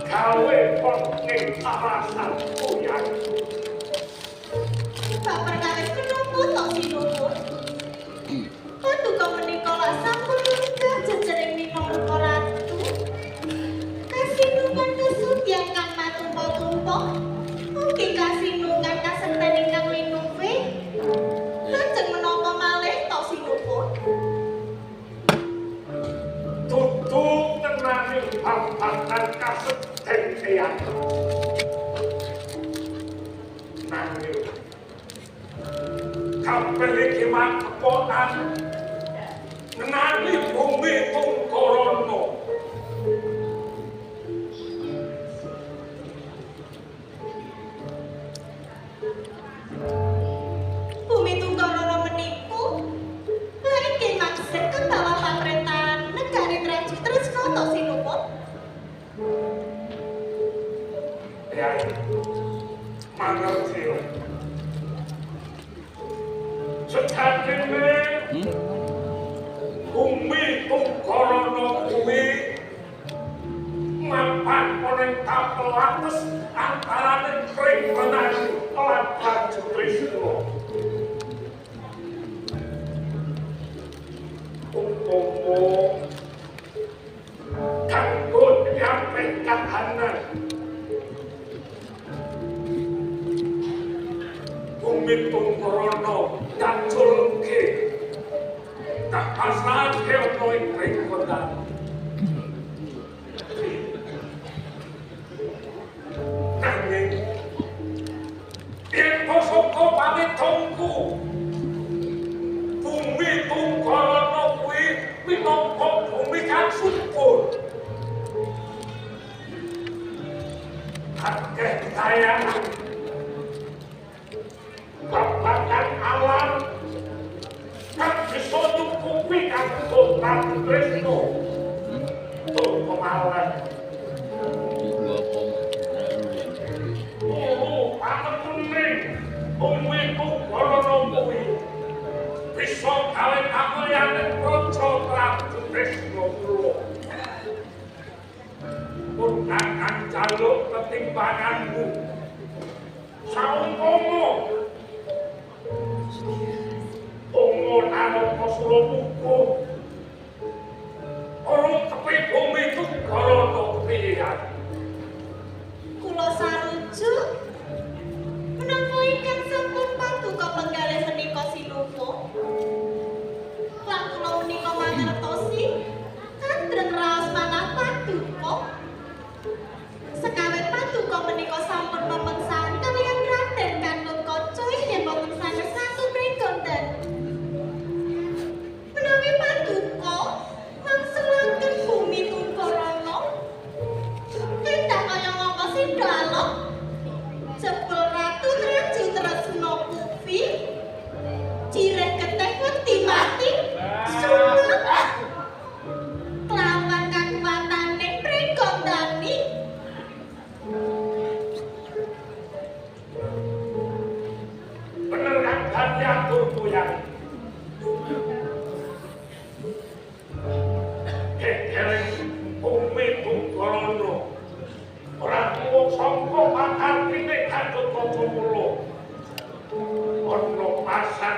gawe penting alasan kuyan. Bapak kawis menunggu tok sinupun. Paduka menika lak sampun lenggah jejering minangka ratu. Kasinungan kesugyan kang matumpa-tumpa. Mugi kasinungan kasekten ingkang linuwe. Lajeng menapa malih tok sinupun. Tutuk tenani babagan kasekten eyang. Nanging kabeh iki makeponan ngenani bumi Tunggarana. Bumi Tunggarana meniku lha inggih maksud kebawa pamrentahan negari Traju Tresna tok sinupun. Ya, mangerti. Sejatine bumi Tunggarana kuwi mapan ning tapel ates antarane Pringganan lan Traju Tresna. Umpama kanggo nyampe kahanan bumi Tunggarana dacul-ke kapasake ana ing Pringganan. Nanging yen saka pamitongku bumi Tunggarana kuwi minangka bumi kang subur. Akeh kayangan babagan alam kang bisa nyukupi kanggo Traju Tresna. Tur kemalih pangestuning bumi Tunggarana kuwi bisa gawe kamulyané Praja Traju Tresna kula. Pun akan jaluk ketimbanganmu saumpama umur anak Suramuka orang tepi bumi Tunggarana kepian. Kula sarujuk menapa ingkang sampun paduka penggalih menika sinuwun. Lan kula menika mangertosi kandreng raos manah paduka. Sekawit paduka menika sampun pemeksan kaliyan Raden Gatotkaca inggih boten sanes satu Pringganan. Menawi paduka mangsulaken bumi Tunggarana endah kaya ngapa sindalok jebul Ratu Traju Tresna kuwi jireh keteh wedi mati sumat kelawan kakuwatane Pringgandani. Bener kan dadi aturku yang kekereng bumi Tunggarana ora mung sangka pakartine Gatotkaca kula. Ana pasan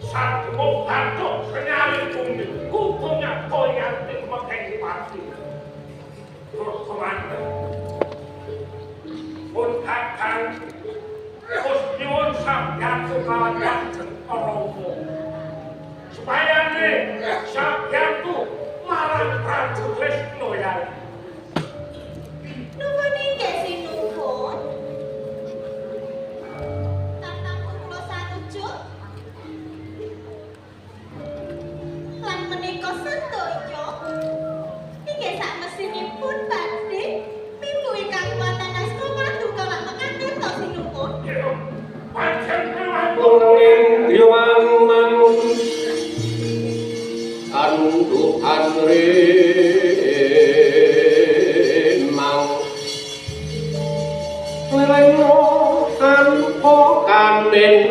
sadmo Gatot senyali bumi kudu nyata nganti mekeng mati. Terus komandan pun akan terus nyuwun sampeyan kelawan Kanjeng Rama supaya sampeyan tu marang Traju Tresna ya. Nuwun inggih sinuwun. Tatamu kula sarujuk lan menika sedaya inggih sak mesinipun badhe miluwi kakuwatan asma paduka lan mekaten tok sinuwun. Pancen kewan Yoman andukan remang lelengno tanpa kanen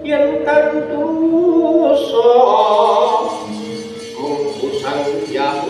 yen tantu so mung sang ya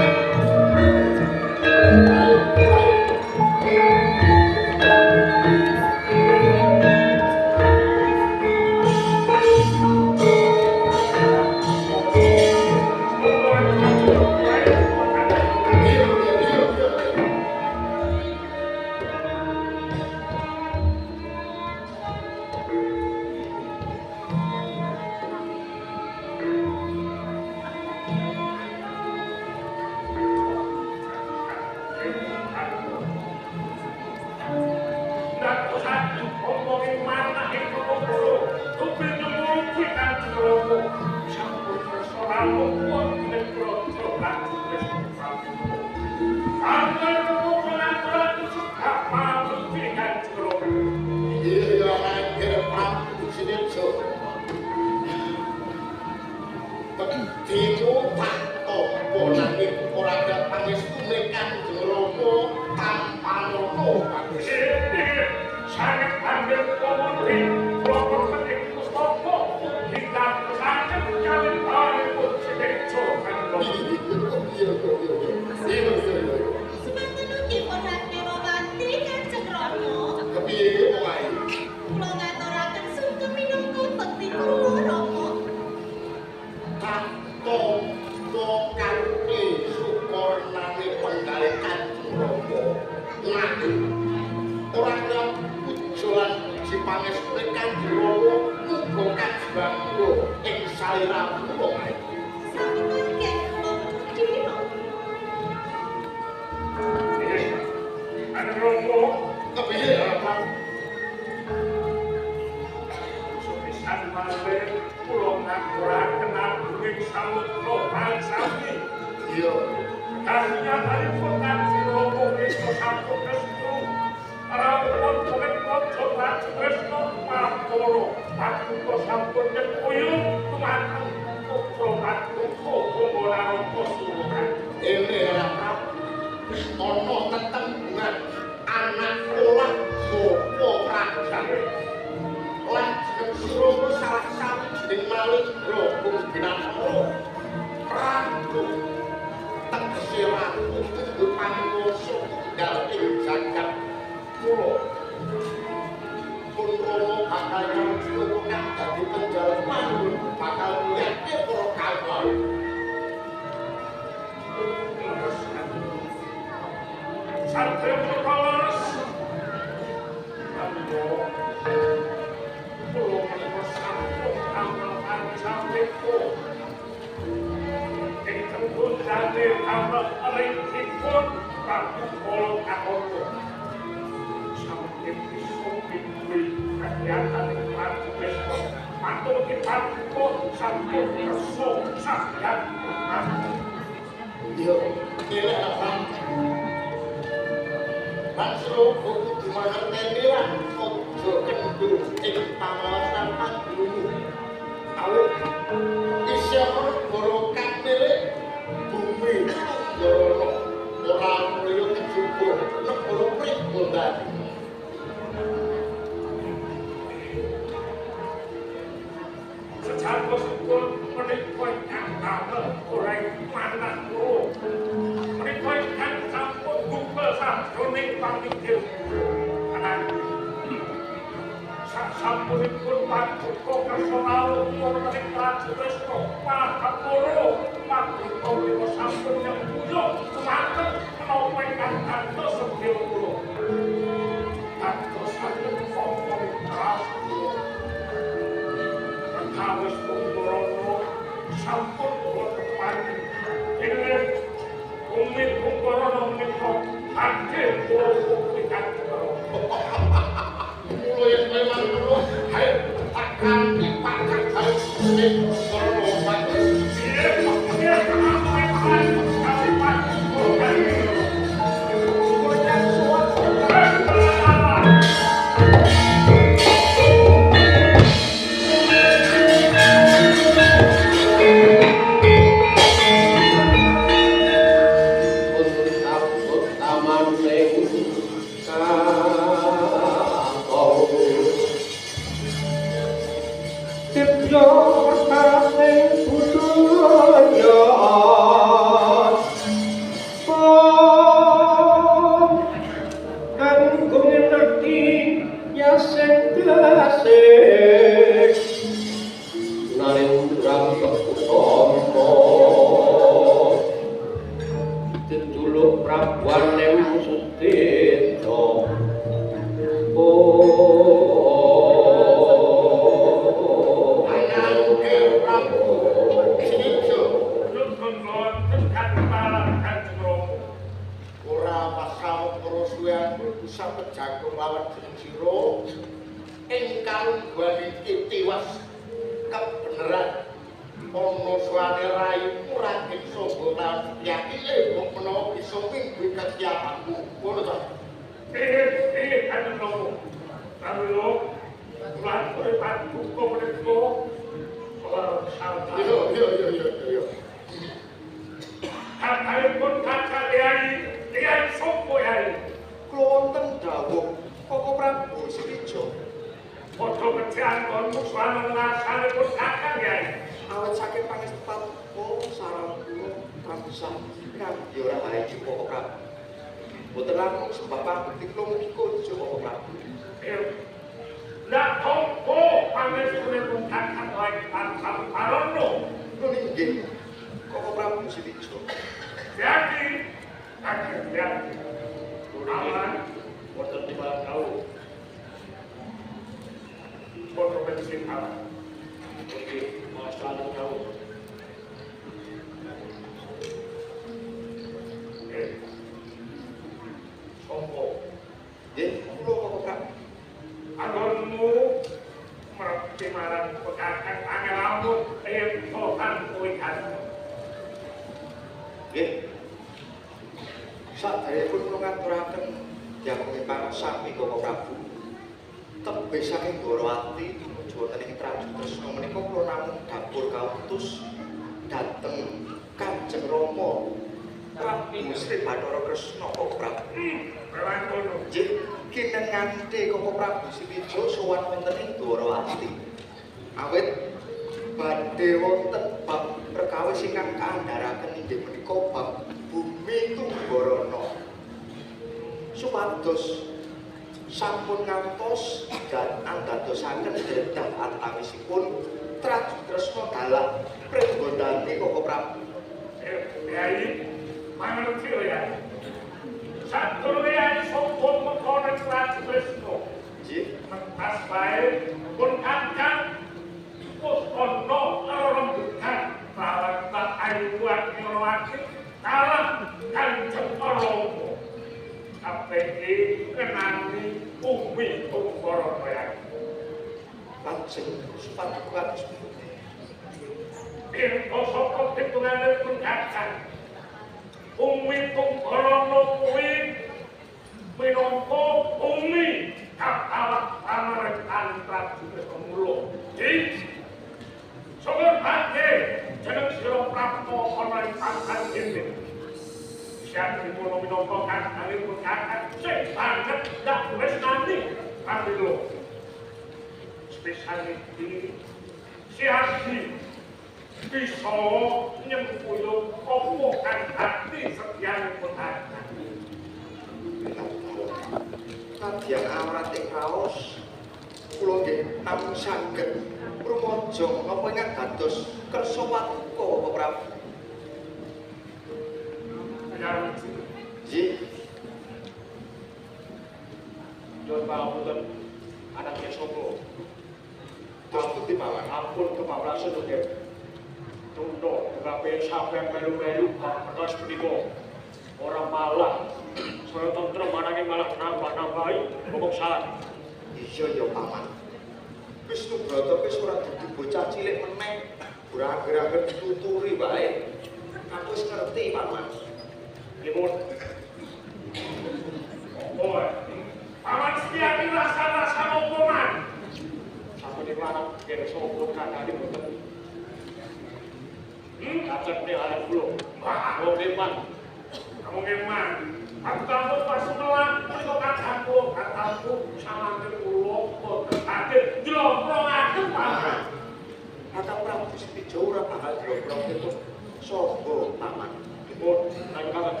Kakang Prabu Setijo ora bakal diomprong-omprong sapa paman. Dipun nangkalan.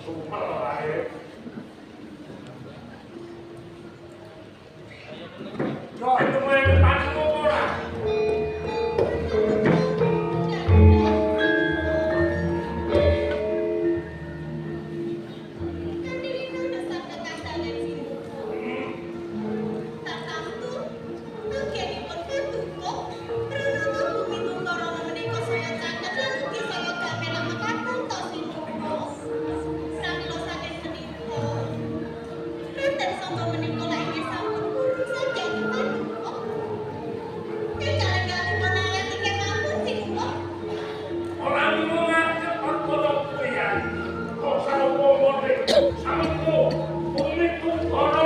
Sumpah ae. Yo, itu main panu ora. Orang ngomongake perkara kuwi ya. Kok sawo ngomong sampo uniku ora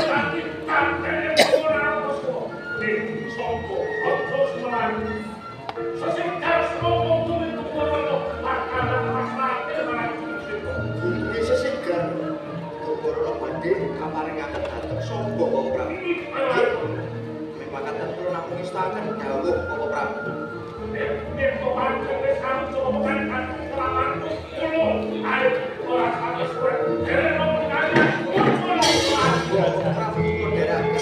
lagi kantene ora oso. Ning sapa terus menan. Sesingkar ngomong uniku ora makanan masake marang sapa. Bumi sesigar. Keporo badhe kamaringaken dhateng sapa kok Prabu. Memang kata kula namung istakan dawuh Bapak Prabu. Nek kok aku wis sampe kan kelamanku kulo ae ora sampe suwe. Dene mung kaya Prabu moderaken.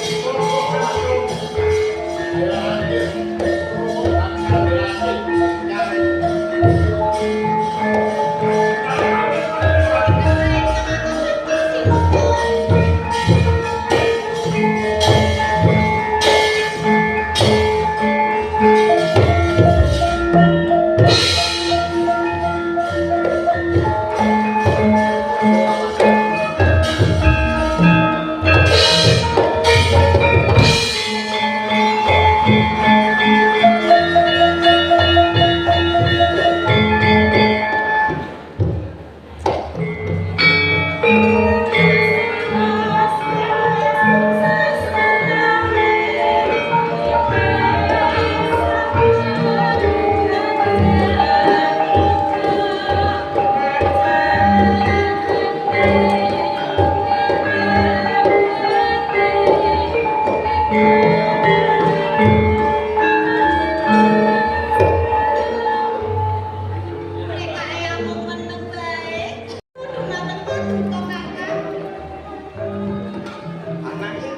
Anake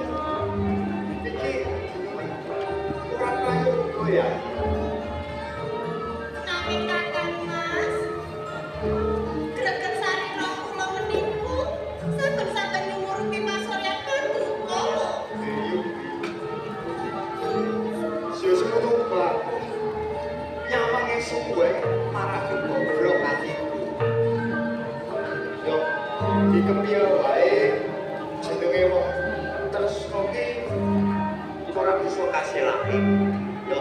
iki ora payu ya. Nami kakang Mas, greget sari rong kula meniku, saben-saben nyumurupi masoleh paduka. Sing ngono Pak. Nyamange suwe marake goblok atiku. Yo, dikempiye wae jenenge wong tresno ki ora bisa kasilake. Yo,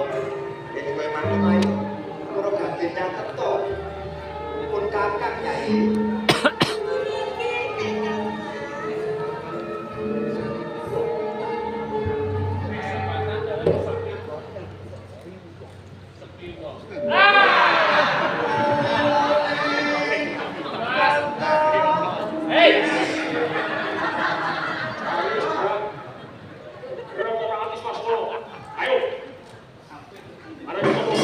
yen kowe manut ae ora ganti nyatet to. Pun kakang Nyai. Ayo. Ada di ngomong.